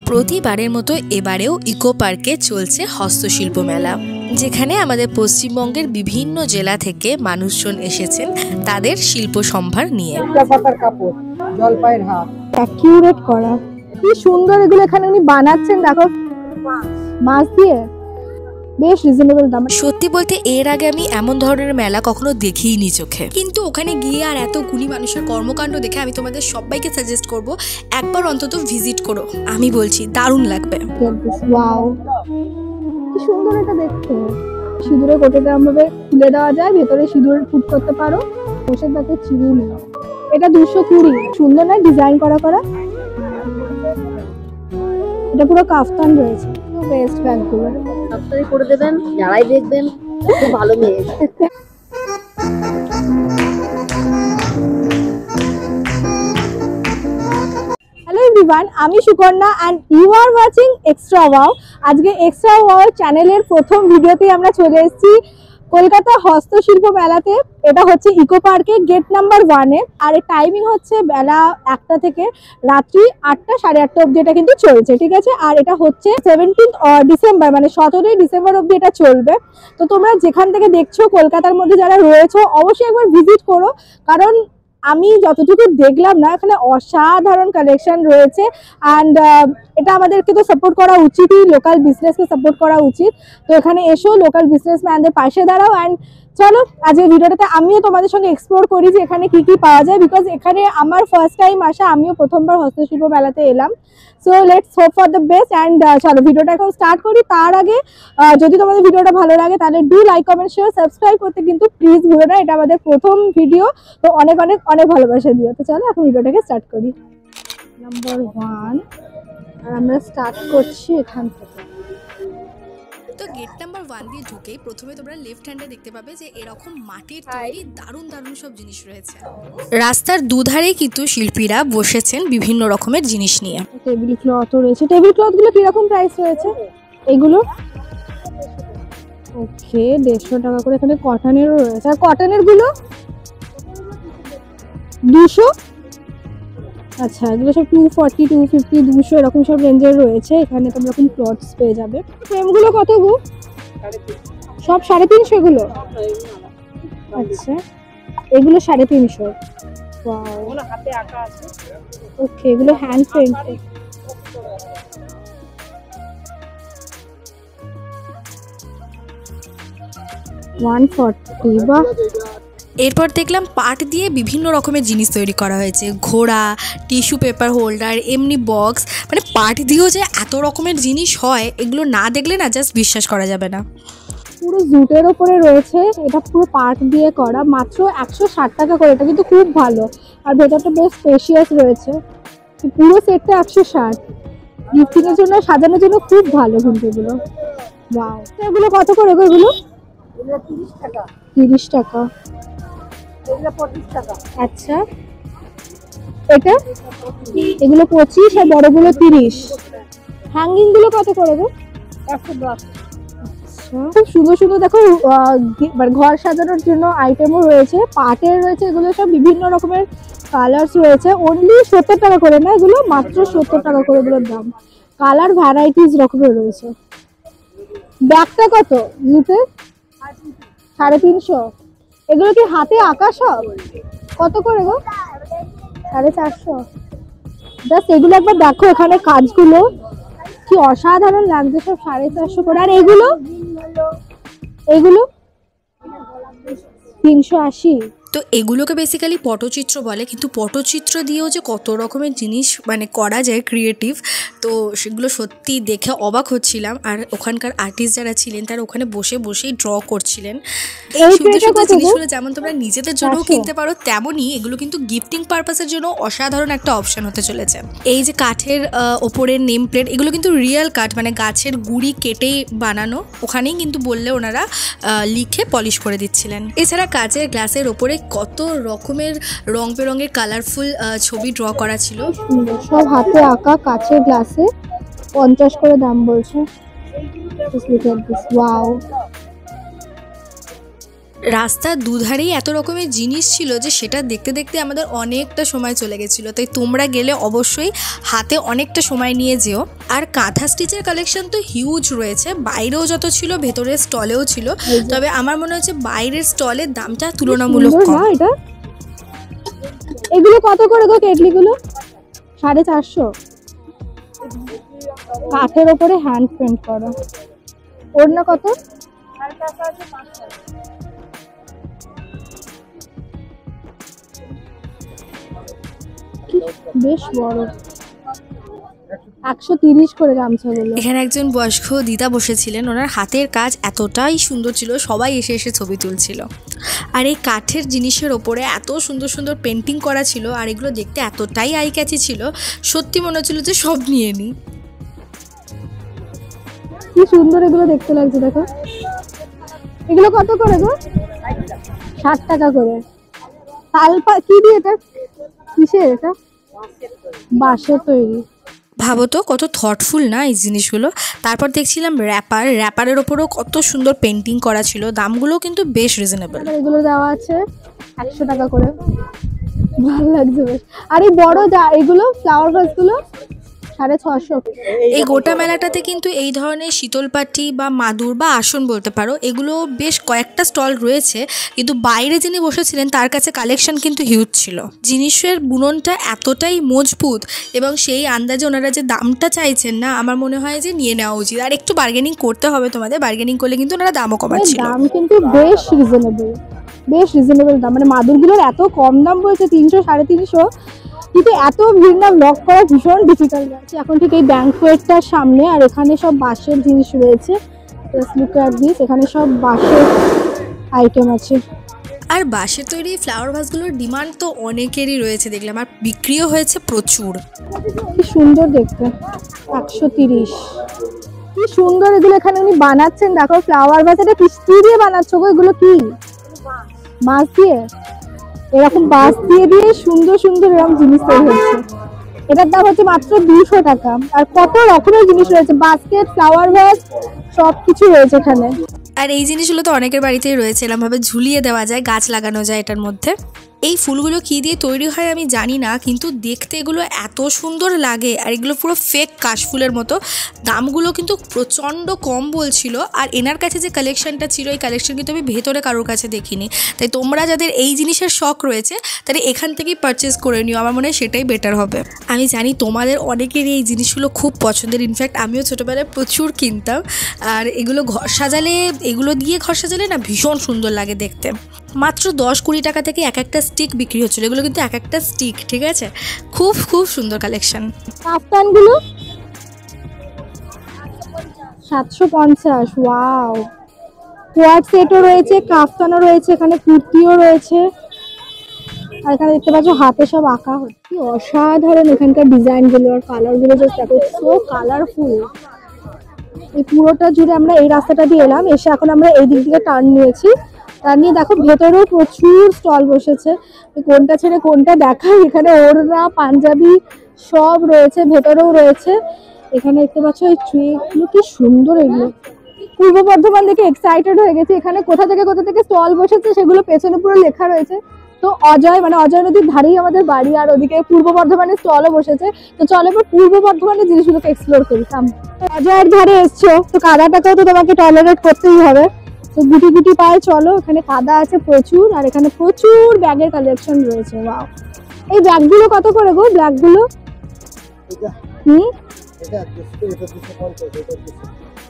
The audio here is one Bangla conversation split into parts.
প্রতিবারের মতো এবারেও ইকো পার্কে চলছে হস্তশিল্প মেলা, যেখানে আমাদের পশ্চিমবঙ্গের বিভিন্ন জেলা থেকে মানুষজন এসেছেন তাদের শিল্প সম্ভার নিয়ে। কাপড়, জলপাইয়ের হাত, অ্যাকিউরেট করা, কি সুন্দর এগুলো এখানে উনি বানাচ্ছেন। দেখো মাছ দিয়ে, বেশ রিজনেবল দাম। সত্যি বলতে এর আগে আমি এমন ধরনের মেলা কখনো দেখিনি চোখে, কিন্তু ওখানে গিয়ে আর এত গুণী মানুষের কর্মকাণ্ড দেখে আমি তোমাদের সবাইকে সাজেস্ট করব একবার অন্তত ভিজিট করো। আমি বলছি দারুণ লাগবে। ওয়াও, কি সুন্দর এটা দেখতে। সিঁদুরের কোটোটা আমাদের খুলে দেওয়া যায়, ভেতরে সিঁদুর ফুট করতে পারো, বসে তাতে চিনি নেই। এটা 220। সুন্দর না ডিজাইন করা করা? এটা পুরো কাফতান রয়েছে। ওয়েস্ট ব্যাগগুলো সাবস্ক্রাইব করে দেবেন, যারাই দেখবেন খুব ভালো মেয়ে। হ্যালো এভরিওয়ান, আমি Sukanya and you are watching extra wow. আজকে এক্সট্রা ওয়াও চ্যানেলের প্রথম ভিডিওতে আমরা চলে এসেছি কলকাতা হস্তশিল্প মেলাতে। এটা হচ্ছে ইকো পার্কে গেট নাম্বার 1-এ, আর এর টাইমিং হচ্ছে বেলা 1টা থেকে রাত্রি 8টা, 8:30 অবধি এটা কিন্তু চলছে, ঠিক আছে। আর এটা হচ্ছে 17 ডিসেম্বর, মানে 17 ডিসেম্বর অবধি এটা চলবে। তো তোমরা যেখান থেকে দেখছো কলকাতার মধ্যে যারা রয়েছো অবশ্যই একবার ভিজিট করো, কারণ আমি যতটুকু দেখলাম না, এখানে অসাধারণ কালেকশন রয়েছে। অ্যান্ড এটা আমাদেরকে তো সাপোর্ট করা উচিতই, লোকাল বিজনেসকে সাপোর্ট করা উচিত। তো এখানে এসো, লোকাল বিজনেসম্যানদের পাশে দাঁড়াও। অ্যান্ড চলো আজকের ভিডিওটাতে আমিও তোমাদের সঙ্গে এক্সপ্লোর করি যে এখানে কি কি পাওয়া যায়, বিকজ এখানে আমার ফার্স্ট টাইম আসা, আমিও প্রথমবার হস্তশিল্প মেলাতে এলাম। So let's hope for the best. And চলো ভিডিওটা এখন স্টার্ট করি। তার আগে যদি তোমাদের ভিডিওটা ভালো লাগে তাহলে do like, comment, share, subscribe করতে কিন্তু প্লিজ ভুলো না। এটা আমাদের প্রথম ভিডিও, তো অনেক অনেক অনেক ভালোবাসা দিও। তো চলো এখন ভিডিওটাকে স্টার্ট করি। নাম্বার 1, আর আমরা স্টার্ট করছি এখান থেকে। তো গেট নাম্বার 1 দিয়ে ঢুকেই প্রথমে তোমরা লেফট হ্যান্ডে দেখতে পাবে যে এরকম মাটির তৈরি দারুণ দারুণ সব জিনিস রয়েছে। রাস্তার দুধারেই কিন্তু শিল্পীরা বসেছেন বিভিন্ন রকমের জিনিস নিয়ে। টেবিল ক্লথও রয়েছে। টেবিল ক্লথগুলো কিরকম প্রাইস রয়েছে এগুলো? ওকে, 150 টাকা করে। এখানে কটনেরও রয়েছে। আর কটনের গুলো 200। আচ্ছা, এগুলো সব 240, 250, 200 এরকম সব রেঞ্জের রয়েছে। এখানে তোমরা এরকম ক্লথস পেয়ে যাবে। ফ্রেমগুলো কত গো? সব 350 এগুলো? আচ্ছা, এগুলো 350। ওয়াও, হাতে আঁকা আছে। ওকে, এগুলো হ্যান্ড পেইন্টেড। বাহ। এরপর দেখলাম পাট দিয়ে বিভিন্ন রকমের জিনিস তৈরি করা হয়েছে, ঘোড়া, টিস্যু পেপার হোল্ডার, এমনি বক্স। মানে পাট দিয়েও যে এত রকমের জিনিস হয় এগুলো না দেখলে না জাস্ট বিশ্বাস করা যাবে না। পুরো জুটের ওপরে রয়েছে, এটা পুরো পাট দিয়ে করা, মাত্র 160 টাকা করে। এটা কিন্তু খুব ভালো, আর ভেতরটা বেশ স্পেশিয়াস রয়েছে। পুরো সেটটা 160। গিফটিং এর জন্য, সাজানোর জন্য খুব ভালো কিন্তু এগুলো। ওয়াও, এগুলো কত করে গো? এগুলো 30 টাকা। 30 টাকা। এগুলো 25 টাকা। আচ্ছা, এটা এগুলো 25 আর বড়গুলো 30। হ্যাঙ্গিং গুলো কত করে গো? 110। খুব সুন্দর সুন্দর দেখো ঘর সাজানোর জন্য আইটেমও রয়েছে, পাটের রয়েছে। এগুলো সব বিভিন্ন রকমের কালার্স রয়েছে। অনলি 70 টাকা করে না, এগুলো মাত্র 70 টাকা করে এগুলোর দাম। কালার ভ্যারাইটিস রকমের রয়েছে। ব্যাগটা কত জুটের? 350। এগুলো কি হাতে আঁকা সব? কত করে গো? 450। জাস্ট এগুলো একবার দেখো, এখানে কাজগুলো কি অসাধারণ লাগছে, সব 450 করে। আর এগুলো 380। তো এগুলোকে বেসিক্যালি পটচিত্র বলে, কিন্তু পটচিত্র দিয়েও যে কত রকমের জিনিস মানে করা যায় ক্রিয়েটিভ, তো সেগুলো সত্যি দেখে অবাক হচ্ছিলাম। আর ওখানকার আর্টিস্ট যারা ছিলেন তারা ওখানে বসে বসেই ড্র করছিলেন। এই সুন্দর সুন্দর জিনিসগুলো যেমন তোমরা নিজেদের জন্যও কিনতে পারো, তেমনই এগুলো কিন্তু গিফটিং পারপাসের জন্য অসাধারণ একটা অপশন হতে চলেছে। এই যে কাঠের ওপরের নেম প্লেট, এগুলো কিন্তু রিয়েল কাঠ, মানে গাছের গুঁড়ি কেটেই বানানো। ওখানেই কিন্তু বললে ওনারা লিখে পলিশ করে দিচ্ছিলেন। এছাড়া কাচের গ্লাসের ওপরে কত রকমের রং বেরঙের কালারফুল ছবি ড্র করা ছিল। সব হাতে আঁকা কাচের গ্লাসে 50 করে দাম বলছে। ওয়াও। রাস্তার দুধারেই এত রকমের জিনিস ছিল যে সেটা দেখতে দেখতে আমাদের অনেকটা সময় চলে গেছিলো। তাই তোমরা গেলে অবশ্যই হাতে অনেকটা সময় নিয়ে যেও। আর কাঁথা স্টিচের কালেকশন তো হিউজ রয়েছে, বাইরেও যত ছিল ভেতরের স্টলেও ছিল, তবে আমার মনে হচ্ছে বাইরের স্টলের দামটা তুলনামূলক কম। এটা এগুলো কত করে গো কেটলিগুলো? 450। কাঠের ওপরে হ্যান্ড পেন্ট করা। ওর না কত? বেশ বড়, 130 করে গামছাগুলো। এখানে একজন বয়স্ক দিদা বসেছিলেন, ওনার হাতের কাজ এতটাই সুন্দর ছিল, সবাই এসে এসে ছবি তুলছিল। আর এই কাঠের জিনিসের ওপরে এত সুন্দর সুন্দর পেন্টিং করা ছিল, আর এগুলো দেখতে এতটাই আই ক্যাচি ছিল, সত্যি মনে হচ্ছিল যে সব নিয়ে নিই। কি সুন্দর এগুলো দেখতে লাগছে, দেখো। এগুলো কত করে গো? 60 টাকা করে। তালপা কি দিয়ে এটা? কিসের এটা? বাঁশের তৈরি। ভাবো তো কত থটফুল না এই জিনিসগুলো। তারপর দেখছিলাম র্যাপারের ওপরও কত সুন্দর পেন্টিং করা ছিল, দামগুলো কিন্তু বেশ রিজনেবল। এগুলো দেওয়া আছে 100 টাকা করে, ভালো লাগছে বেশ। আর এই বড় এগুলো ফ্লাওয়ার ভাসগুলো 650। এই গোটা মেলাটাতে কিন্তু এই ধরনের শীতলপাটি বা মাদুর বা আসন বলতে পারো, এগুলো বেশ কয়েকটা স্টল রয়েছে, কিন্তু বাইরে যিনি বসেছিলেন তার কাছে কালেকশন কিন্তু হিউজ ছিল। জিনিসের বুননটা এতটাই মজবুত এবং সেই আন্দাজে ওনারা যে দামটা চাইছেন না, আমার মনে হয় যে নিয়ে নেওয়া উচিত। আর একটু বার্গেনিং করতে হবে তোমাদের, বার্গেনিং করলে কিন্তু ওনারা দামও কমাচ্ছিল। দাম কিন্তু বেশ রিজনেবল দাম, মানে মাদুরগুলোর এত কম দাম বলছে 300 350, কিন্তু এত ভিড় না ব্লক করা ভীষণ ডিফিকাল্ট আছে। এখন ঠিক এই ব্যাংকুয়েটটার সামনে, আর এখানে সব বাঁশের জিনিস রয়েছে। এখানে সব বাঁশের আইটেম আছে। আর বাঁশের তৈরি ফ্লাওয়ার ভাসগুলোর ডিমান্ড তো অনেকেরই রয়েছে দেখলাম, আর বিক্রিও হয়েছে প্রচুর। কি সুন্দর দেখতে, 130। কি সুন্দর এগুলো এখানে উনি বানাচ্ছেন, দেখো ফ্লাওয়ার ভাস। এটা কি দিয়ে বানাচ্ছ গো? এগুলো কি বাঁশ দিয়ে? এরকম বাঁশ দিয়ে সুন্দর সুন্দর এরকম জিনিস তৈরি হচ্ছে। এটার দাম হচ্ছে মাত্র 200 টাকা। আর কত রকমের জিনিস রয়েছে, বাস্কেট, ফ্লাওয়ার ভাস, সবকিছু রয়েছে এখানে। আর এই জিনিসগুলো তো অনেকের বাড়িতেই রয়েছে, এরকমভাবে ঝুলিয়ে দেওয়া যায়, গাছ লাগানো যায় এটার মধ্যে। এই ফুলগুলো কী দিয়ে তৈরি হয় আমি জানি না, কিন্তু দেখতে এগুলো এত সুন্দর লাগে, আর এগুলো পুরো ফেক কাশফুলের মতো। দামগুলো কিন্তু প্রচণ্ড কম বলছিল। আর এনার কাছে যে কালেকশনটা ছিল, এই কালেকশন কিন্তু আমি ভেতরে কারোর কাছে দেখিনি। তাই তোমরা যাদের এই জিনিসের শখ রয়েছে তাহলে এখান থেকেই পারচেস করে নিও, আমার মনে হয় সেটাই বেটার হবে। আমি জানি তোমাদের অনেকেরই এই জিনিসগুলো খুব পছন্দের, ইনফ্যাক্ট আমিও ছোটোবেলায় প্রচুর কিনতাম। আর এগুলো ঘর সাজালে, এগুলো দিয়ে ঘর সাজালে না ভীষণ সুন্দর লাগে দেখতে। মাত্র 10-20 টাকা থেকে এক একটা স্টিক বিক্রি হচ্ছিল, এগুলো কিন্তু এক একটা স্টিক, ঠিক আছে। খুব খুব সুন্দর কালেকশন। কাফতানগুলো 750। ওয়াও, কোয়াড সেটও রয়েছে, কাফতানও রয়েছে, এখানে কুর্তিও রয়েছে। আর এখানে দেখতে পাচ্ছ হাতে সব আঁকা হচ্ছে। কি অসাধারণ এখানকার ডিজাইনগুলো আর কালারগুলো, জাস্ট দেখো, সো কালারফুল। এই পুরোটা জুড়ে আমরা এই রাস্তাটা দিয়ে এলাম, এসে এখন আমরা এই দিক থেকে টার্ন নিয়েছি। তার নিয়ে দেখো ভেতরেও প্রচুর স্টল বসেছে, কোনটা ছেড়ে কোনটা দেখাই। এখানে ওড়না, পাঞ্জাবি সব রয়েছে, ভেতরেও রয়েছে। এখানে দেখতে পাচ্ছ এই ট্রেগুলো কি সুন্দর, এগুলো পূর্ব বর্ধমান থেকে এক্সাইটেড হয়ে গেছে। এখানে কোথা থেকে স্টল বসেছে সেগুলো পেছনে পুরো লেখা রয়েছে। তো অজয় নদীর ধারেই আমাদের বাড়ি, আর ওদিকে পূর্ব বর্ধমানের স্টলও বসেছে। তো চলো এবার পূর্ব বর্ধমানের জিনিসগুলোকে এক্সপ্লোর করি। অজয়ের ধারে এসছো তো কাদাটাকেও তো তোমাকে টলারেট করতেই হবে। তো গুটি গুটি পায়ে চলো, এখানে কাদা আছে প্রচুর, আর এখানে প্রচুর ব্যাগের কালেকশন রয়েছে। ওয়াও, এই ব্যাগগুলো কত করে গো? ব্যাগগুলো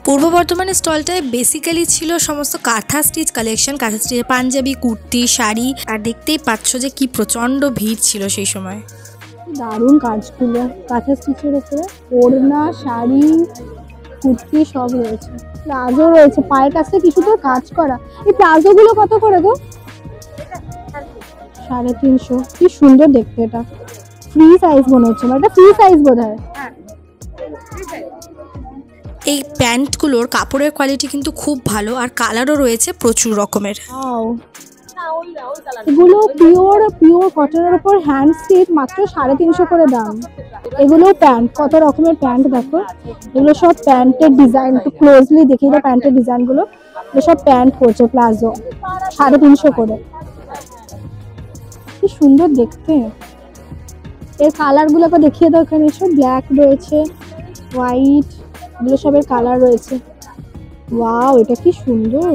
পূর্ব বর্ধমানের স্টলটায় বেসিক্যালি ছিল সমস্ত কাঁথা স্টিচ কালেকশন, কাঁথা স্টিচের পাঞ্জাবি, কুর্তি, শাড়ি। আর দেখতেই পাচ্ছ যে কি প্রচণ্ড ভিড় ছিল সেই সময়। দারুণ কাজগুলো, কাঁথা স্টিচের উপরে ওড়না, শাড়ি, কুর্তি সব রয়েছে। প্লাজো রয়েছে, পায়ের কাছে কিছু তো কাজ করা। এই প্লাজো গুলো কত করে গো? 350। কি সুন্দর দেখতে, এটা ফ্রি সাইজ মনে হচ্ছে, এটা ফ্রি সাইজ বোধ হয়। এই প্যান্টগুলোর কাপড়ের কোয়ালিটি কিন্তু খুব ভালো, আর কালারও রয়েছে প্রচুর রকমের। এগুলো পিওর পিওর কটনের উপর হ্যান্ড স্টিচ, মাত্র 350 করে দাম। এগুলো প্যান্ট, কত রকমের প্যান্ট দেখো, এগুলো সব প্যান্টের ডিজাইন, একটু ক্লোজলি দেখিয়ে দাও প্যান্টের ডিজাইনগুলো। এগুলো সব প্যান্ট করছে প্লাজো, 350 করে। কি সুন্দর দেখতে। এর কালারগুলোকে দেখিয়ে দাও, এখানে সব ব্ল্যাক রয়েছে, হোয়াইট, এগুলো সবের কালার রয়েছে। ওয়াও, এটা কি সুন্দর।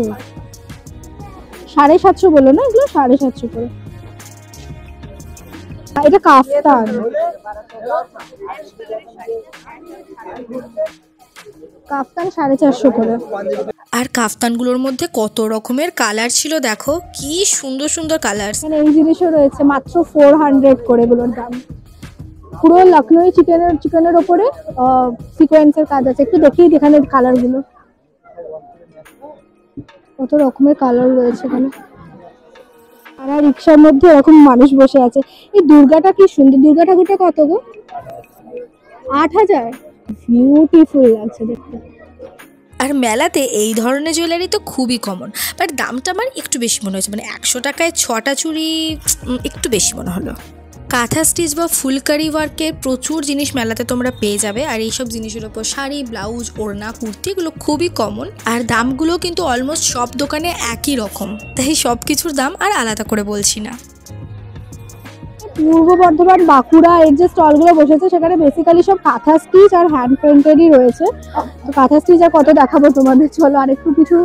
750 বলো না, এগুলো 750 করে। এটা কাফতান, কাফতান 450 করে। আর কাফতানগুলোর মধ্যে কত রকমের কালার ছিল দেখো, কি সুন্দর সুন্দর কালার। এখানে এই জিনিসও রয়েছে, মাত্র 400 করে এগুলোর দাম। পুরো লখনৌ চিকেনের ওপরে সিকোয়েন্সের কাজ আছে। একটু দেখিয়ে এখানে কালারগুলো, কত রকমের কালার রয়েছে এখানে। আর রিক্সার মধ্যে এরকম মানুষ বসে আছে। এই দুর্গাটা কি সুন্দর, দুর্গা ঠাকুরটা কত গো? 8000। বিউটিফুল লাগছে দেখতে। আর মেলাতে এই ধরনের জুয়েলারি তো খুবই কমন, বাট দামটা আমার একটু বেশি মনে হয়েছে, মানে 100 টাকায় 6টা চুড়ি একটু বেশি মনে হলো। কাঁথা স্টিচ বা ফুলকারি ওয়ার্কের প্রচুর জিনিস মেলাতে তোমরা পেয়ে যাবে। আর এইসব জিনিসের ওপর শাড়ি, ব্লাউজ, ওড়না, কুর্তি এগুলো খুবই কমন। আর দামগুলো কিন্তু অলমোস্ট সব দোকানে একই রকম, তাই সব কিছুর দাম আর আলাদা করে বলছি না। পূর্ব বর্ধমান, বাঁকুড়া এর যে স্টলগুলো বসেছে সেখানে বেসিক্যালি সব কাঁথা স্টিচ আর হ্যান্ড পেন্টেডই রয়েছে। তো কাঁথা স্টিচ আর কত দেখাবো তোমাদের, চলো আর একটু কিছু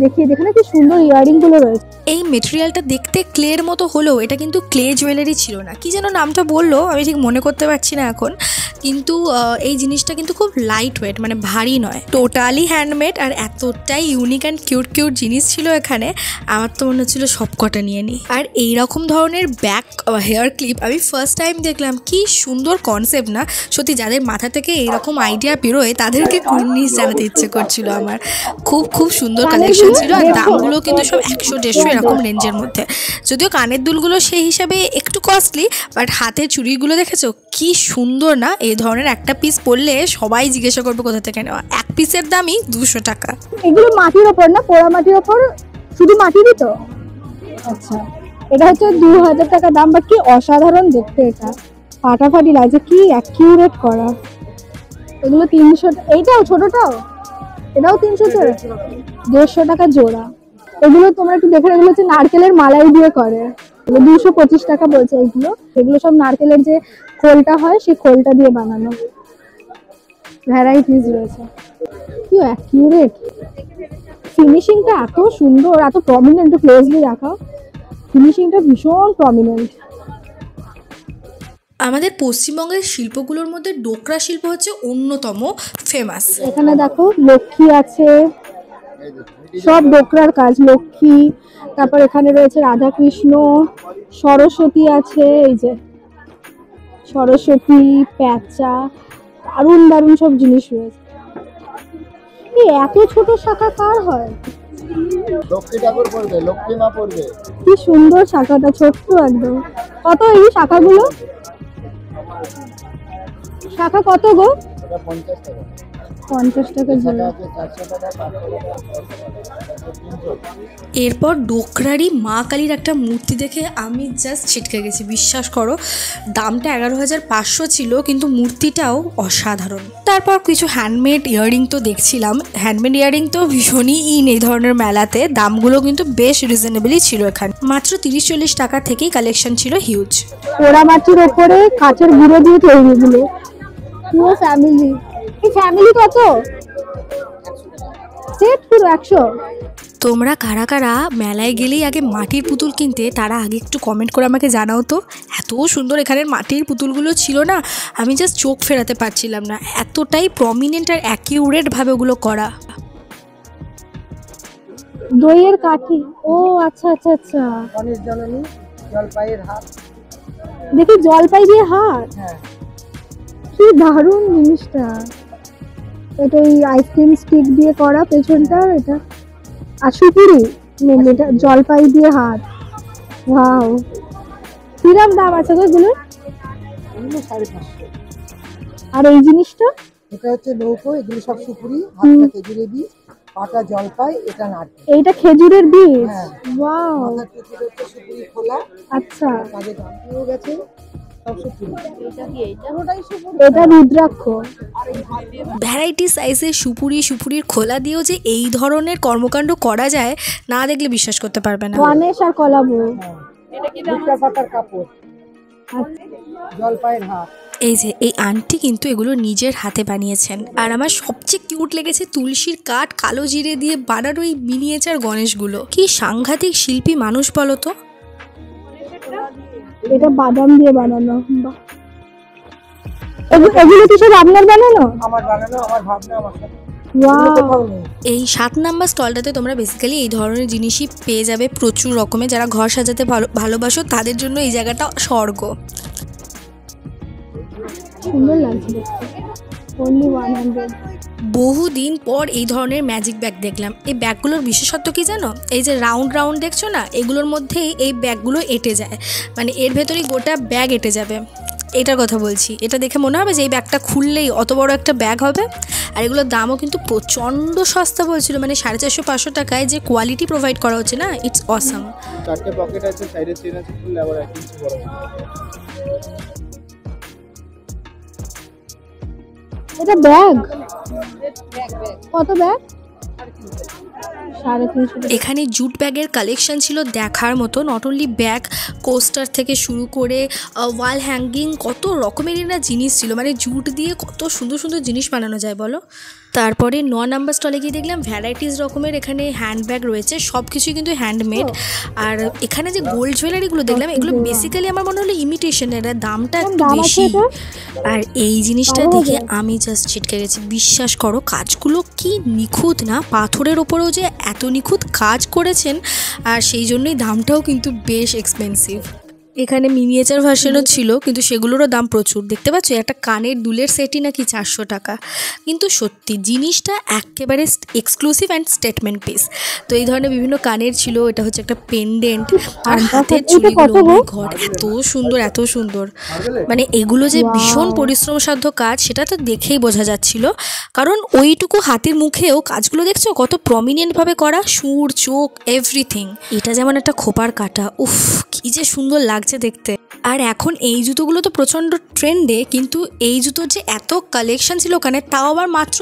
দেখিয়ে। দেখে না কি সুন্দর ইয়ারিং গুলো রয়েছে। এই মেটেরিয়ালটা দেখতে ক্লের মতো হলেও এটা কিন্তু ক্লে জুয়েলারি ছিল না, কি যেন নামটা বললো আমি ঠিক মনে করতে পারছি না এখন। কিন্তু এই জিনিসটা কিন্তু খুব লাইট ওয়েট, মানে ভারী নয়, টোটালি হ্যান্ডমেড। আর এতটাই ইউনিক অ্যান্ড কিউট কিউট জিনিস ছিল এখানে, আমার তো মনে হচ্ছিলো সব কটা নিয়ে নিই। আর এইরকম ধরনের ব্যাক হেয়ার ক্লিপ আমি ফার্স্ট টাইম দেখলাম, কি সুন্দর কনসেপ্ট না সত্যি। যাদের মাথা থেকে এইরকম আইডিয়া বেরোয় তাদেরকে কুর্নিশ জানাতে ইচ্ছে করছিল আমার। খুব খুব সুন্দর কালেকশন ছিল। আর দামগুলো কিন্তু সব 100-150 এরকম রেঞ্জের মধ্যে। যদিও কানের দুলগুলো সেই হিসাবে একটু কস্টলি, বাট হাতের চুড়িগুলো দেখেছো কি সুন্দর না। এই ধরনের একটা পিস পরলে সবাই জিজ্ঞাসা করবে কোথা থেকে নেওয়া। এক পিসের দামই 200 টাকা। এগুলো মাটির ওপর না, পোড়া মাটির ওপর, শুধু মাটিরই তো। আচ্ছা, এটা হচ্ছে 2000 টাকা দাম। বাট কি অসাধারণ দেখতে, এটা ফাটাফাটি লাগছে, কি অ্যাকিউরেট করা। এগুলো 300, এইটাও ছোটটাও, এটাও 300 করে, 150 টাকা জোড়া। এগুলো তোমরা একটু দেখে, এগুলো হচ্ছে নারকেলের মালাই দিয়ে করে, 225 টাকা বলছে এগুলো। এগুলো সব নারকেলের যে খোলটা হয় সেই খোলটা দিয়ে বানানো। ভ্যারাইটিস রয়েছে, কি অ্যাকিউরেট। ফিনিশিংটা এত সুন্দর, এত প্রমিনেন্ট, একটু ক্লোজলি দেখাও, ফিনিশিংটা ভীষণ প্রমিনেন্ট। আমাদের পশ্চিমবঙ্গের শিল্পগুলোর মধ্যে ডোকরা শিল্প হচ্ছে অন্যতম ফেমাস। এখানে দেখো লক্ষ্মী আছে, সব ডোকরার কাজ, লক্ষ্মী। তারপর এখানে রয়েছে রাধা কৃষ্ণ, সরস্বতী আছে, এই যে সরস্বতী, প্যাঁচা, দারুণ দারুণ সব জিনিস রয়েছে। এই এত ছোট শাখা কার হয়? লক্ষ্মী ঠাকুর পড়বে, লক্ষ্মী মা পড়বে। কি সুন্দর শাখাটা, ছোট্ট একদম। কত এই শাখাগুলো? শাখা কত গো? 50 টাকা। 50 টাকা জোড়া। এরপর ডোকরারই মা কালীর একটা মূর্তি দেখে আমি জাস্ট ছিটকে গেছি, বিশ্বাস করো। দামটা 11,500 ছিল, কিন্তু মূর্তিটাও অসাধারণ। তারপর কিছু হ্যান্ডমেড ইয়াররিং তো দেখছিলাম। হ্যান্ডমেড ইয়াররিং তো ভীষণই ইন এই ধরনের মেলাতে। দামগুলো কিন্তু বেশ রিজনেবলই ছিল এখানে, মাত্র 30-40 টাকা থেকেই কালেকশন ছিল হিউজ। পোড়া মাটির ওপরে কাঠের গুঁড়ো দিয়ে তৈরি এগুলো, পুরো ফ্যামিলি। এই ফ্যামিলি কত সেট? পুরো 100। তোমরা কারা কারা মেলায় গেলেই আগে মাটির পুতুল কিনতে, তারা আগে একটু কমেন্ট করে আমাকে জানাও তো। এত সুন্দর এখানের মাটির পুতুলগুলো ছিল না, আমি জাস্ট চোখ ফেরাতে পারছিলাম না, এতটাই প্রমিনেন্ট আর অ্যাকিউরেটভাবে ওগুলো করা। দইয়ের কাঠি, ও আচ্ছা আচ্ছা আচ্ছা। গণেশ জননী, জলপাইয়ের হাত। দেখি জলপাই দিয়ে হাত, কি দারুণ জিনিসটা। এটা এই আইসক্রিম স্টিক দিয়ে করা পেছনটা, এটা আর সুপুরি, এটা জলপাই দিয়ে হাত। ওয়াও, কিরম দাম আছে গো এগুলো? 550। আর এই জিনিসটা? এটা হচ্ছে নৌকো, এগুলো সব সুপুরি, হাতটাকে জিলেবি, পাটা জলপাই, এটা নারকেল। এইটা খেজুরের বীজ। হ্যাঁ। ওয়াও, মাথার টুপি হচ্ছে সুপুরি খোলা, আচ্ছা। কাজে গামটিও গেছে, সব সুপুরি। এটা রুদ্রাক্ষ। ভ্যারাইটি সাইজের সুপুরির খোলা দিয়েও যে এই ধরনের কর্মকাণ্ড করা যায় না দেখলে বিশ্বাস করতে পারবে না। গণেশ আর কলাবু। ভুট্টা পাতার কাপড়, আচ্ছা, জলপাইয়ের হাত। এই যে এই আন্টি কিন্তু এগুলো নিজের হাতে বানিয়েছেন। আর আমার সবচেয়ে কিউট লেগেছে তুলসীর কাঠ কালো জিরে দিয়ে বানানো এই মিনিয়েচার গণেশগুলো। কি সাংঘাতিক শিল্পী মানুষ বলো তো। এটা বাদাম দিয়ে বানানো। বাহ, এগুলো কি সব আপনার বানানো? আমার বানানো, আমার ভাবনা, আমার সাথে ওয়াও, কোথাও নেই। এই 7 নাম্বার স্টলটাতে তোমরা বেসিক্যালি এই ধরনের জিনিসই পেয়ে যাবে প্রচুর রকমের। যারা ঘর সাজাতে ভালোবাসো তাদের জন্য এই জায়গাটা স্বর্গ। সুন্দর লাগছে দেখতে। only 100। বহুদিন পর এই ধরনের ম্যাজিক ব্যাগ দেখলাম। এই ব্যাগগুলোর বিশেষত্ব কি জানো? এই যে রাউন্ড রাউন্ড দেখছো না, এগুলোর মধ্যেই এই ব্যাগগুলো এঁটে যায়, মানে এর ভেতরেই গোটা ব্যাগ এঁটে যাবে। এটার কথা বলছি। এটা দেখে মনে হবে যে এই ব্যাগটা খুললেই অত বড় একটা ব্যাগ হবে। আর এগুলোর দামও কিন্তু প্রচণ্ড সস্তা বলছিল, মানে 450-500 টাকায় যে কোয়ালিটি প্রোভাইড করা হচ্ছে না, ইটস অসাম। 4টে পকেট আছে, সাইডে চেন আছে, খুললে আবার 1 ইঞ্চি বড় হবে। এটা ব্যাগ কত? ব্যাগ 350। এখানে জুট ব্যাগের কালেকশন ছিল দেখার মতো। নট অনলি ব্যাগ, কোস্টার থেকে শুরু করে ওয়াল হ্যাঙ্গিং, কত রকমেরই না জিনিস ছিল। মানে জুট দিয়ে কত সুন্দর সুন্দর জিনিস বানানো যায় বলো। তারপরে 9 নাম্বার স্টলে গিয়ে দেখলাম ভ্যারাইটিস রকমের এখানে হ্যান্ডব্যাগ রয়েছে, সব কিছুই কিন্তু হ্যান্ডমেড। আর এখানে যে গোল্ড জুয়েলারিগুলো দেখলাম, এগুলো বেসিক্যালি আমার মনে হলো ইমিটেশনের, দামটা একটু বেশি। আর এই জিনিসটা দেখে আমি জাস্ট ছিটকে গেছি। বিশ্বাস করো কাজগুলো কি নিখুঁত না, পাথরের ওপরেও যে এত নিখুঁত কাজ করেছেন, আর সেই জন্যই দামটাও কিন্তু বেশ এক্সপেন্সিভ। এখানে মিনিয়েচার ভার্সনও ছিল, কিন্তু সেগুলোরও দাম প্রচুর। দেখতে পাচ্ছ একটা কানের দুলের সেটই নাকি 400 টাকা। কিন্তু সত্যি জিনিসটা একেবারে এক্সক্লুসিভ অ্যান্ড স্টেটমেন্ট পিস। তো এই ধরনের বিভিন্ন কানের ছিল। এটা হচ্ছে একটা পেন্ডেন্ট, আর হাতের চুড়িগুলো, ঘর এত সুন্দর এত সুন্দর। মানে এগুলো যে ভীষণ পরিশ্রম সাধ্য কাজ সেটা তো দেখেই বোঝা যাচ্ছিল, কারণ ওইটুকু হাতের মুখেও কাজগুলো দেখছো কত প্রমিনেন্টভাবে করা, সুর, চোখ, এভরিথিং। এটা যেমন একটা খোপার কাটা, উফ কি যে সুন্দর লাগছে দেখতে। আর এখন এই জুতোগুলো তো প্রচণ্ড ট্রেন্ডে, কিন্তু এই জুতোর যে এত কালেকশন ছিল ওখানে, তাও আবার মাত্র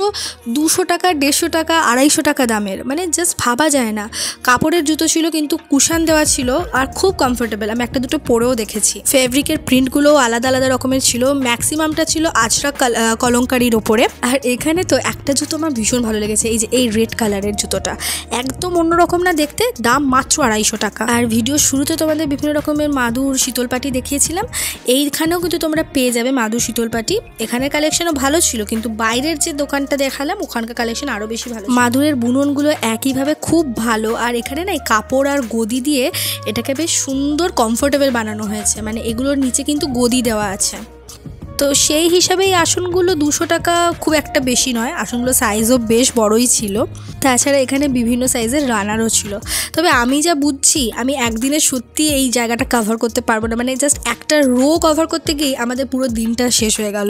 200 টাকা, 150 টাকা, 250 টাকা দামের। মানে জাস্ট ভাবা যায় না। কাপড়ের জুতো ছিল কিন্তু কুশান দেওয়া ছিল, আর খুব কমফোর্টেবল। আমি একটা দুটো পরেও দেখেছি। ফেব্রিকের প্রিন্টগুলোও আলাদা আলাদা রকমের ছিল। ম্যাক্সিমামটা ছিল আজরাক কলঙ্কারির ওপরে। আর এখানে তো একটা জুতো আমার ভীষণ ভালো লেগেছে, এই যে এই রেড কালারের জুতোটা, একদম অন্যরকম না দেখতে, দাম মাত্র 250 টাকা। আর ভিডিও শুরুতে তোমাদের বিভিন্ন রকমের মাদুর, শীতলপাটি দেখিয়েছিলাম। এইখানেও কিন্তু তোমরা পেয়ে যাবে মাদুর, শীতলপাটি। এখানের কালেকশনও ভালো ছিল, কিন্তু বাইরের যে দোকানটা দেখালাম ওখানকার কালেকশন আরও বেশি ভালো। মাদুরের বুননগুলো একইভাবে খুব ভালো। আর এখানে না এই কাপড় আর গদি দিয়ে এটাকে বেশ সুন্দর কমফোর্টেবল বানানো হয়েছে। মানে এগুলোর নিচে কিন্তু গদি দেওয়া আছে। তো সেই হিসাবে এই আসনগুলো 200 টাকা খুব একটা বেশি নয়। আসনগুলো সাইজও বেশ বড়ই ছিল। তাছাড়া এখানে বিভিন্ন সাইজের রানারও ছিল। তবে আমি যা বুঝছি, আমি একদিনে সত্যি এই জায়গাটা কভার করতে পারবো না। মানে জাস্ট একটা রো কভার করতে গিয়ে আমাদের পুরো দিনটা শেষ হয়ে গেল।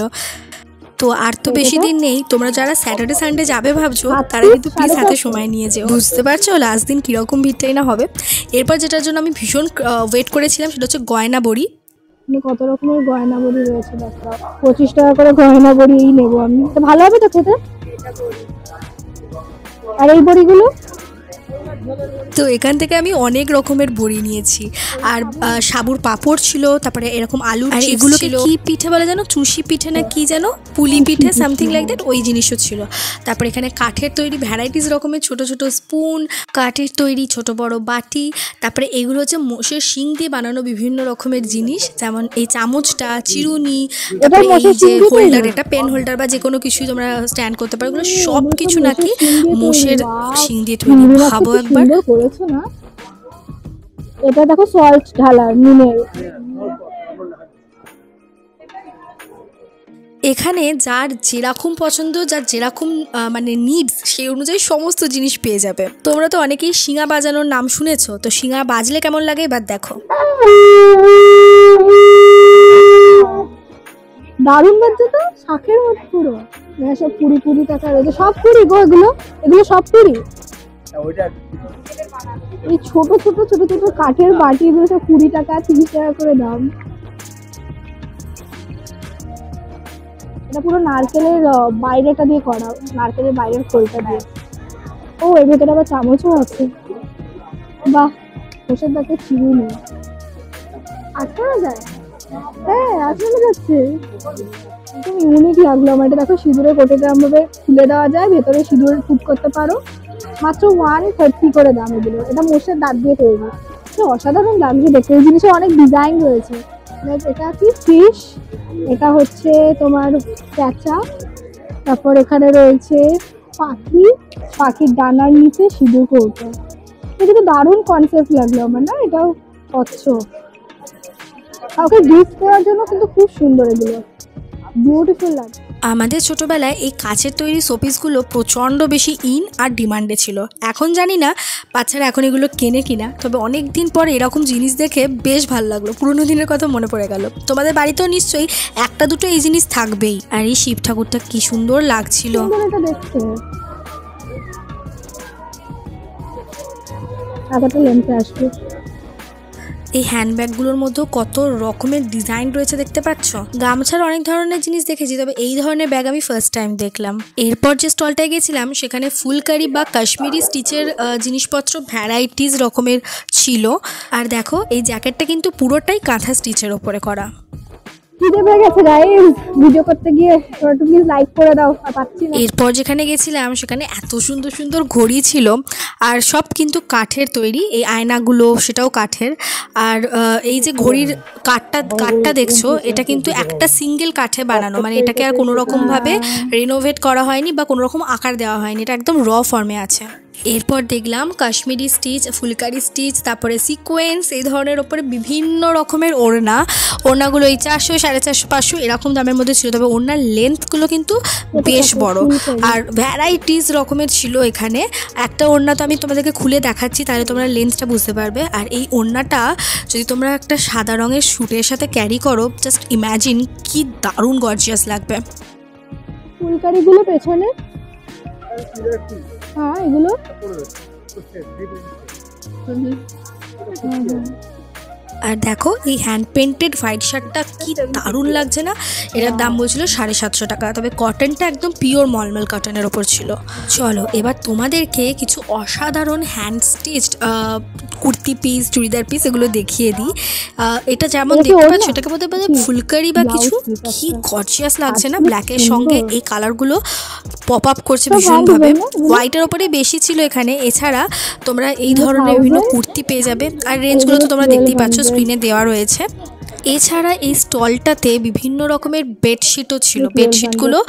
তো আর তো বেশি দিন নেই। তোমরা যারা স্যাটারডে সানডে যাবে ভাবছো, তারা কিন্তু প্লিজ হাতে সময় নিয়ে যেও। বুঝতে পারছো লাস্ট দিন কীরকম ভিড়টাই না হবে। এরপর যেটার জন্য আমি ভীষণ ওয়েট করেছিলাম সেটা হচ্ছে গয়না বড়ি। কত রকমের গয়না বড়ি রয়েছে, 25 টাকা করে গয়না বড়িই নেবো আমি। তো ভালো হবে তো খেতে। আর এই বড়িগুলো তো এখান থেকে আমি অনেক রকমের বড়ি নিয়েছি। আর সাবুর পাঁপড় ছিল, তারপরে এরকম আলু, আর এগুলোকে কি পিঠে বলে জানো, চুষি পিঠে না কি যেন, পুলি পিঠে, সামথিং লাইক দ্যাট, ওই জিনিসও ছিল। তারপরে এখানে কাঠের তৈরি ভ্যারাইটিস রকমের ছোট ছোট স্পুন, কাঠের তৈরি ছোট বড় বাটি। তারপরে এগুলো হচ্ছে মোষের শিং দিয়ে বানানো বিভিন্ন রকমের জিনিস, যেমন এই চামচটা, চিরুনি, তারপরে এই যে হোল্ডার, এটা পেন হোল্ডার বা যে কোনো কিছুই তোমরা স্ট্যান্ড করতে পারো। এগুলো সব কিছু নাকি মোষের শিং দিয়ে তৈরি। ভাবো একবার। করেছো না, এটা দেখো সল্ট ঢালার নুনের। এখানে যার যেরকম পছন্দ, যার যেরকম মানে নিডস, সেই অনুযায়ী সমস্ত জিনিস পেয়ে যাবে। তোমরা তো অনেকেই শিঙা বাজানোর নাম শুনেছো, তো শিঙা বাজলে কেমন লাগে এবার দেখো। দারুণ লাগছে তো, শাকের মতো পুরো। সব কুড়ি কুড়ি টাকা রয়েছে, সব কুড়ি গো এগুলো, এগুলো সব কুড়ি। এই ছোট ছোট ছোট ছোট কাঠের বাটি, এগুলো সব 20 টাকা 30 টাকা করে দাম। এটা পুরো নারকেলের বাইরেটা দিয়ে করা, নারকেলের বাইরের খোলটা দিয়ে। ও এর ভেতরে আবার চামচও আছে। বাহ, বসের দাঁতে চিনি নেই। 18 যায়, হ্যাঁ 18 যাচ্ছে। একদম ইউনিক লাগলো আমার এটা। দেখো সিঁদুরের কোটেটা ভাবে খুলে দেওয়া যায়, ভেতরে সিঁদুর ফুট করতে পারো। মাত্র 130 করে দাম এগুলো। এটা মোষের দাঁত দিয়ে তৈরি। অসাধারণ লাগছে দেখতে। এই জিনিসে অনেক ডিজাইন রয়েছে। এটা কি ফিশ, এটা হচ্ছে তোমার প্যাঁচা, তারপর এখানে রয়েছে পাখি, পাখির ডানার নিচে সিঁদুর কৌটো। এটা তো দারুণ কনসেপ্ট লাগলো আমার না। এটাও কচ্ছপ, কাউকে গিফট দেওয়ার জন্য কিন্তু খুব সুন্দর, এগুলো বিউটিফুল লাগে। আমাদের ছোটবেলায় এই কাচের তৈরি শোপিসগুলো প্রচণ্ড বেশি ইন আর ডিমান্ডে ছিল। এখন জানি না বাচ্চারা এখন এগুলো কেনে কিনা, তবে অনেক দিন পর এরকম জিনিস দেখে বেশ ভালো লাগলো। পুরোনো দিনের কথা মনে পড়ে গেল। তোমাদের বাড়িতেও নিশ্চয়ই একটা দুটো এই জিনিস থাকবেই। আর এই শিব ঠাকুরটা কি সুন্দর লাগছিল এটা দেখতে। আগাটা লেন্সে আসবে। এই হ্যান্ডব্যাগগুলোর মধ্যেও কত রকমের ডিজাইন রয়েছে দেখতে পাচ্ছ। গামছার অনেক ধরনের জিনিস দেখেছি, তবে এই ধরনের ব্যাগ আমি ফার্স্ট টাইম দেখলাম। এরপর যে স্টলটায় গেছিলাম সেখানে ফুলকারি বা কাশ্মীরি স্টিচের জিনিসপত্র ভ্যারাইটিস রকমের ছিল। আর দেখো এই জ্যাকেটটা কিন্তু পুরোটাই কাঁথা স্টিচের ওপরে করা। ভিডিও করতে গিয়ে প্লিজ লাইক করে দাও, পাচ্ছি না। এরপর যেখানে গেছিলাম সেখানে এত সুন্দর সুন্দর ঘড়ি ছিল, আর সব কিন্তু কাঠের তৈরি। এই আয়নাগুলো সেটাও কাঠের। আর এই যে ঘড়ির কাঠটা দেখছো, এটা কিন্তু একটা সিঙ্গেল কাঠে বানানো, মানে এটাকে আর কোনো রকমভাবে রিনোভেট করা হয়নি বা কোনো রকম আকার দেওয়া হয়নি, এটা একদম র ফর্মে আছে। এরপর দেখলাম কাশ্মীরি স্টিচ, ফুলকারি স্টিচ, তারপরে সিকোয়েন্স, এই ধরনের ওপরে বিভিন্ন রকমের ওড়নাগুলো এই 400, 450, 500 এরকম দামের মধ্যে ছিল। তবে ওড়নার লেন্থগুলো কিন্তু বেশ বড় আর ভ্যারাইটিস রকমের ছিল এখানে। একটা ওড়না তো আমি তোমাদেরকে খুলে দেখাচ্ছি, তাহলে তোমরা লেন্থটা বুঝতে পারবে। আর এই ওড়নাটা যদি তোমরা একটা সাদা রঙের স্যুটের সাথে ক্যারি করো, জাস্ট ইম্যাজিন কি দারুণ গর্জিয়াস লাগবে। ফুলকারিগুলো পেছনে, হ্যাঁ এগুলো আর দেখো এই হ্যান্ড পেন্টেড হোয়াইট শার্টটা কি দারুণ লাগছে না। এটার দাম বলছিল 750 টাকা, তবে কটনটা একদম পিওর মলমল কটনের ওপর ছিল। চলো এবার তোমাদেরকে কিছু অসাধারণ hand stitched kurti piece, churidar piece এগুলো দেখিয়ে দিই। এটা যেমন দেখতে পাচ্ছ, এটাকে বলতে পারে ফুলকারি বা কিছু, কি গর্জিয়াস লাগছে না। ব্ল্যাকের সঙ্গে এই কালারগুলো পপ আপ করছে ভীষণভাবে। হোয়াইটের ওপরে বেশি ছিল এখানে। এছাড়া তোমরা এই ধরনের বিভিন্ন কুর্তি পেয়ে যাবে, আর রেঞ্জগুলো তো তোমরা দেখতেই পাচ্ছ, স্ক্রিনে দেওয়া রয়েছে। এছাড়া এই স্টলটাতে বিভিন্ন রকমের বেডশিটও ছিল। বেডশিটগুলো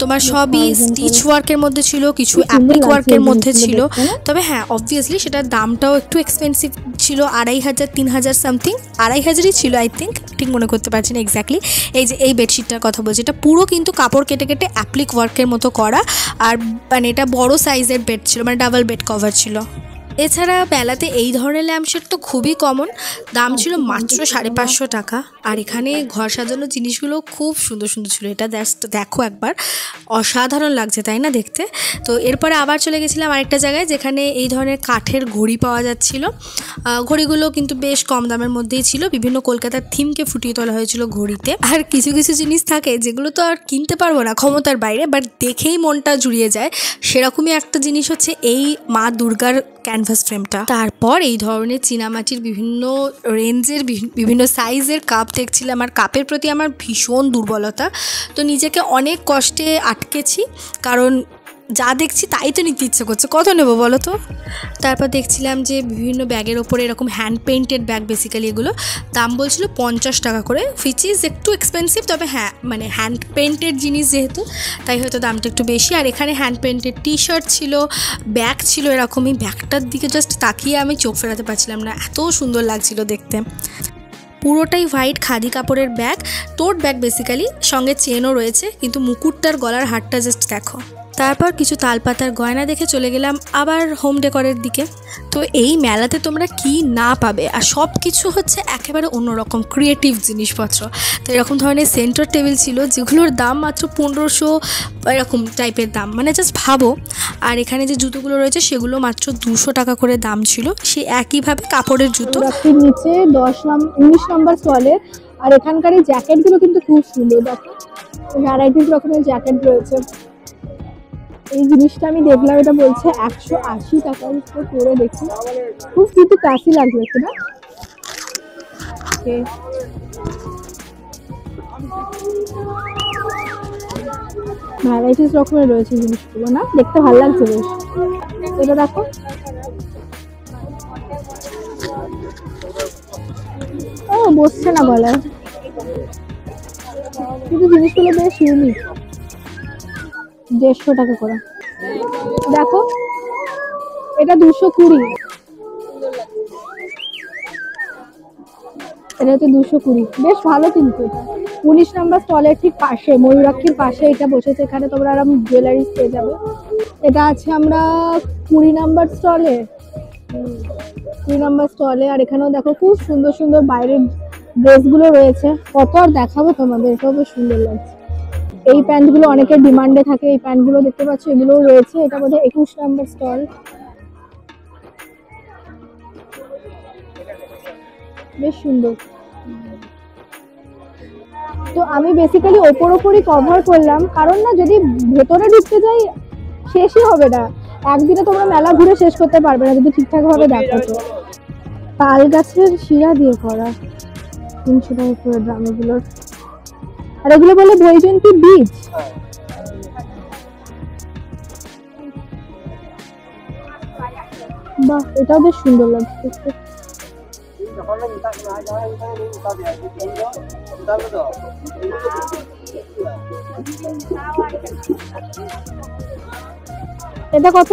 তোমার সবই স্টিচ ওয়ার্কের মধ্যে ছিল, কিছু অ্যাপ্লিক ওয়ার্কের মধ্যে ছিল। তবে হ্যাঁ অবভিয়াসলি সেটার দামটাও একটু এক্সপেন্সিভ ছিল, 2500, 3000 সামথিং, 2500ই ছিল আই থিঙ্ক, ঠিক মনে করতে পারছি না এক্স্যাক্টলি। এই যে এই বেডশিটটার কথা বলছি, এটা পুরো কিন্তু কাপড় কেটে কেটে অ্যাপ্লিক ওয়ার্কের মতো করা, আর মানে এটা বড় সাইজের বেড ছিল, মানে ডাবল বেড কভার ছিল। এছাড়া মেলাতে এই ধরনের ল্যাম্পশেড তো খুবই কমন, দাম ছিল মাত্র 550 টাকা। আর এখানে ঘর সাজানোর জিনিসগুলো খুব সুন্দর সুন্দর ছিল। এটা দেখো একবার, অসাধারণ লাগছে তাই না দেখতে। তো এরপরে আবার চলে গেছিলাম আরেকটা জায়গায়, যেখানে এই ধরনের কাঠের ঘড়ি পাওয়া যাচ্ছিল। ঘড়িগুলো কিন্তু বেশ কম দামের মধ্যেই ছিল। বিভিন্ন কলকাতার থিমকে ফুটিয়ে তোলা হয়েছিল ঘড়িতে। আর কিছু কিছু জিনিস থাকে যেগুলো তো আর কিনতে পারবো না, ক্ষমতার বাইরে, বাট দেখেই মনটা জুড়িয়ে যায়। সেরকমই একটা জিনিস হচ্ছে এই মা দুর্গার ক্যানভাস ফ্রেমটা। তারপর এই ধরনের চীনামাটির বিভিন্ন রেঞ্জের বিভিন্ন সাইজের কাপ দেখছিলাম। আর কাপের প্রতি আমার ভীষণ দুর্বলতা, তো নিজেকে অনেক কষ্টে আটকেছি, কারণ যা দেখছি তাই তো নিতে ইচ্ছে করছে, কত নেবো বলো তো। তারপর দেখছিলাম যে বিভিন্ন ব্যাগের ওপরে এরকম হ্যান্ড পেইন্টেড ব্যাগ, বেসিক্যালি এগুলো দাম বলছিল 50 টাকা করে, হুইচ ইজ একটু এক্সপেন্সিভ। তবে হ্যাঁ মানে হ্যান্ড পেইন্টেড জিনিস যেহেতু, তাই হয়তো দামটা একটু বেশি। আর এখানে হ্যান্ড পেইন্টেড টি শার্ট ছিল, ব্যাগ ছিল এরকমই। ব্যাগটার দিকে জাস্ট তাকিয়ে আমি চোখ ফেরাতে পারছিলাম না, এত সুন্দর লাগছিল দেখতে। পুরোটাই হোয়াইট খাদি কাপড়ের ব্যাগ, টোট ব্যাগ বেসিক্যালি, সঙ্গে চেনও রয়েছে। কিন্তু মুকুটটার গলার হারটা জাস্ট দেখো, তারপর কিছু তালপাতার গয়না দেখে চলে গেলাম আবার হোম ডেকরের দিকে। তো এই মেলাতে তোমরা কি না পাবে, আর সব কিছু হচ্ছে একেবারে অন্যরকম ক্রিয়েটিভ জিনিসপত্র। তো এরকম ধরনের সেন্টার টেবিল ছিল যেগুলোর দাম মাত্র 1500 এরকম টাইপের দাম, মানে জাস্ট ভাবো। আর এখানে যে জুতোগুলো রয়েছে সেগুলো মাত্র 200 টাকা করে দাম ছিল, সে একইভাবে কাপড়ের জুতো। রাস্তার নিচে 19 নম্বর স্টলে। আর এখানকার এই জ্যাকেটগুলো কিন্তু খুব সুন্দর, দেখো ভ্যারাইটিস রকমের জ্যাকেট রয়েছে। এই জিনিসটা আমি দেখলাম, এটা বলছে 180 টাকা করে, দেখি খুব কিন্তু ক্লাসি লাগছে একটু না। ভ্যারাইটিস রকমের রয়েছে জিনিসগুলো, না দেখতে ভালো লাগছে বেশ। এটা দেখো, ও বসছে না গলায়, কিন্তু জিনিসগুলো বেশ ইউনিক। 150 টাকা করে। দেখো এটা 220, এটা হচ্ছে 220, বেশ ভালো কিন্তু। এটা 19 নম্বর স্টলের ঠিক পাশে, ময়ূরাক্ষীর পাশে এটা বসেছে। এখানে তোমরা আরাম জুয়েলারিস পেয়ে যাবে। এটা আছে আমরা 20 নম্বর স্টলে, 20 নম্বর স্টলে। আর এখানেও দেখো খুব সুন্দর সুন্দর বাইরের ড্রেসগুলো রয়েছে, কত আর দেখাবো তোমাদের, এটাও বেশ সুন্দর লাগছে। এই প্যান্টগুলো অনেকের ডিমান্ডে থাকে, এই প্যান্টগুলো দেখতে পাচ্ছ, এগুলোও রয়েছে। এটা বোধহয় 21 নম্বর স্টল। বেশ সুন্দর। তো আমি বেসিক্যালি ওপরই কভার করলাম, কারণ না যদি ভেতরে ঢুকতে যাই শেষই হবে না, একদিনে তোমরা মেলা ঘুরে শেষ করতে পারবে না যদি ঠিকঠাক ভাবে দেখো। তো তাল গাছের শিরা দিয়ে করা, 300 টাকা করে দাম এগুলোর। আর এগুলো বলে বৈজয়ন্তী বীজ। বাহ, এটাও বেশ সুন্দর লাগছে। এটা কত?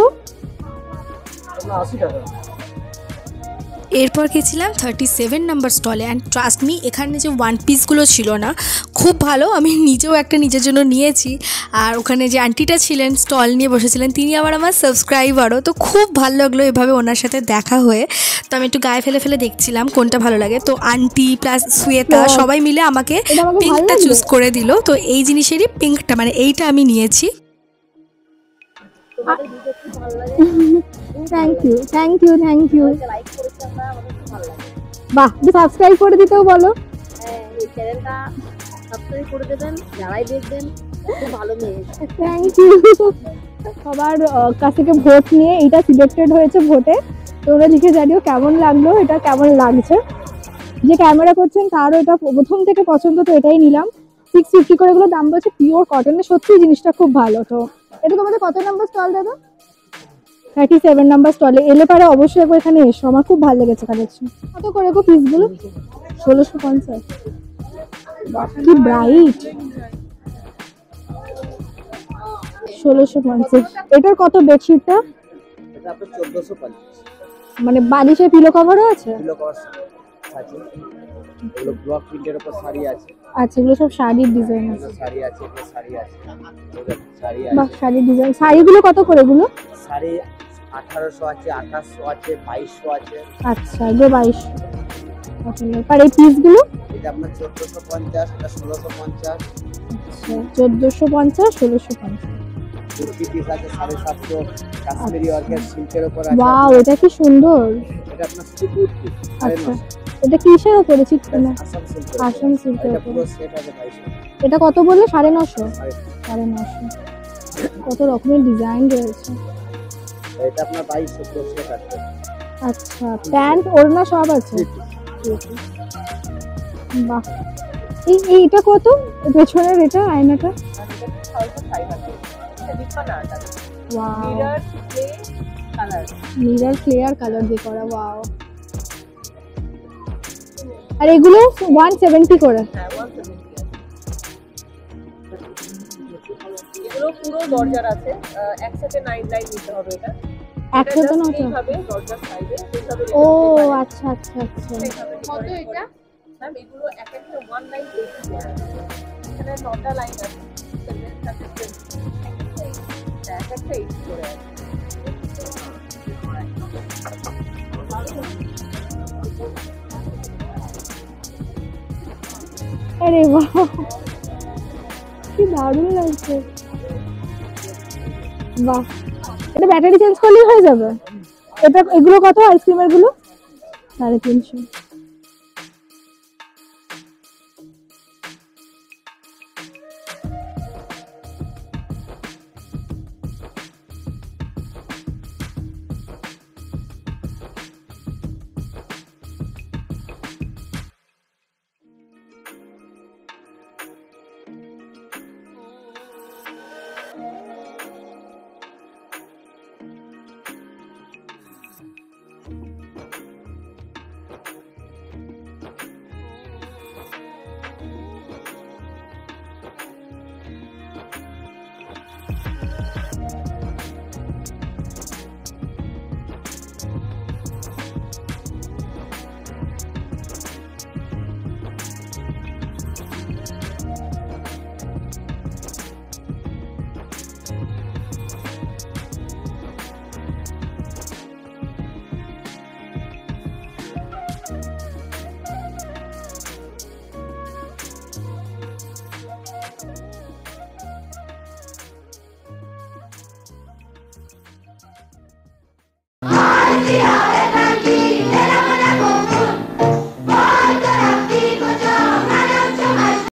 80 টাকা। এরপর গেছিলাম 37 নাম্বার স্টলে। অ্যান্ড ট্রাস্ট মি, এখানে যে ওয়ান পিসগুলো ছিল না, খুব ভালো। আমি নিজেও একটা নিজের জন্য নিয়েছি। আর ওখানে যে আন্টিটা ছিলেন স্টল নিয়ে বসেছিলেন, তিনি আবার আমার সাবস্ক্রাইবারও। তো খুব ভালো লাগলো এভাবে ওনার সাথে দেখা হয়ে। তো আমি একটু গায়ে ফেলে ফেলে দেখছিলাম কোনটা ভালো লাগে। তো আন্টি প্লাস শ্বেতা সবাই মিলে আমাকে পিঙ্কটা চুজ করে দিল। তো এই জিনিসেরই পিঙ্কটা, মানে এইটা আমি নিয়েছি। Thank you, thank you, thank you. বাহ, সাবস্ক্রাইব করে দিতেও বলো। হ্যাঁ, এই চ্যানেলটা সাবস্ক্রাইব করে দেবেন, যারাই দেখবেন খুব ভালো মেয়ে। Thank you. সবার কাছ থেকে ভোট নিয়ে এইটা সিলেক্টেড হয়েছে ভোটে। তোমরা লিখে জানিও কেমন লাগলো, এটা কেমন লাগছে। যে ক্যামেরা করছেন তারও এটা প্রথম থেকে পছন্দ, তো এটাই নিলাম। 650 করে এগুলো দাম বলছে, পিওর কটনের, সত্যি জিনিসটা খুব ভালো। তো এটা তোমাদের কত নাম্বার স্টল দাদা? 37 নাম্বার স্টলে। এলে পারে অবশ্যই একবার এখানে এসো, আমার খুব ভালো লেগেছে কালেকশন। কত করে গো পিসগুলো? 1650। কি ব্রাইট, 1650। এটার কত বেডশিটটা? এটা আপনার 1450। মানে বালিশের পিলো কভারও আছে? কিলো কভার আছে, এগুলো ব্লক প্রিন্টের উপর শাড়ি আছে। আচ্ছা, এগুলো সব শাড়ির ডিজাইন আছে। শাড়ি আছে, এটা শাড়ি আছে, এটা শাড়ি বাহ, আছে। শাড়ির ডিজাইন। শাড়িগুলো কত করে এগুলো? শাড়ি 1800 আছে, 2800 আছে, 2200 আছে। আচ্ছা, এগুলো 2200। আর এই পিসগুলো? এটা আপনার 1450, এটা 1650। আচ্ছা, 1450, 1650। কুর্তি পিস আছে 750, কাশ্মীরি ওয়ার্কের সিল্কের উপর আছে। ওয়াও, এটা কি সুন্দর। এটা আপনার কুর্তি। আচ্ছা, এটা কিসের উপরে? চিকনা আসাম সিল্ক। আসাম সিল্কের এটা উপরে। পুরো সেট আছে 2200। এটা কত বললে? 950। 950। কত রকমের ডিজাইন রয়েছে। এটা আপনার 2200 পুরো সেট আছে। আচ্ছা, প্যান্ট ওড়না সব আছে। বাহ, এইটা কত? পেছনের এটা আয়নাটা? ওয়াও, মিরর ফ্লেয়ার কালার দিয়ে করা। ওয়াও। আর এগুলো 170 করে। এগুলো পুরো দরজার আছে, একসাথে 9 লাইন নিতে হবে। এটা একসাথে না? এইভাবে দরজার সাইডে এইভাবে ও আচ্ছা আচ্ছা আচ্ছা। কত এটা ম্যাম? এগুলো এক একটা 1 লাইন, এখানে 9টা লাইন আছে। এইট করে আছে। আরে বাহ, কি দারুণ লাগছে। বাহ, এটা ব্যাটারি চেঞ্জ করলেই হয়ে যাবে? এটা এগুলো কত আইসক্রিমের গুলো? 350।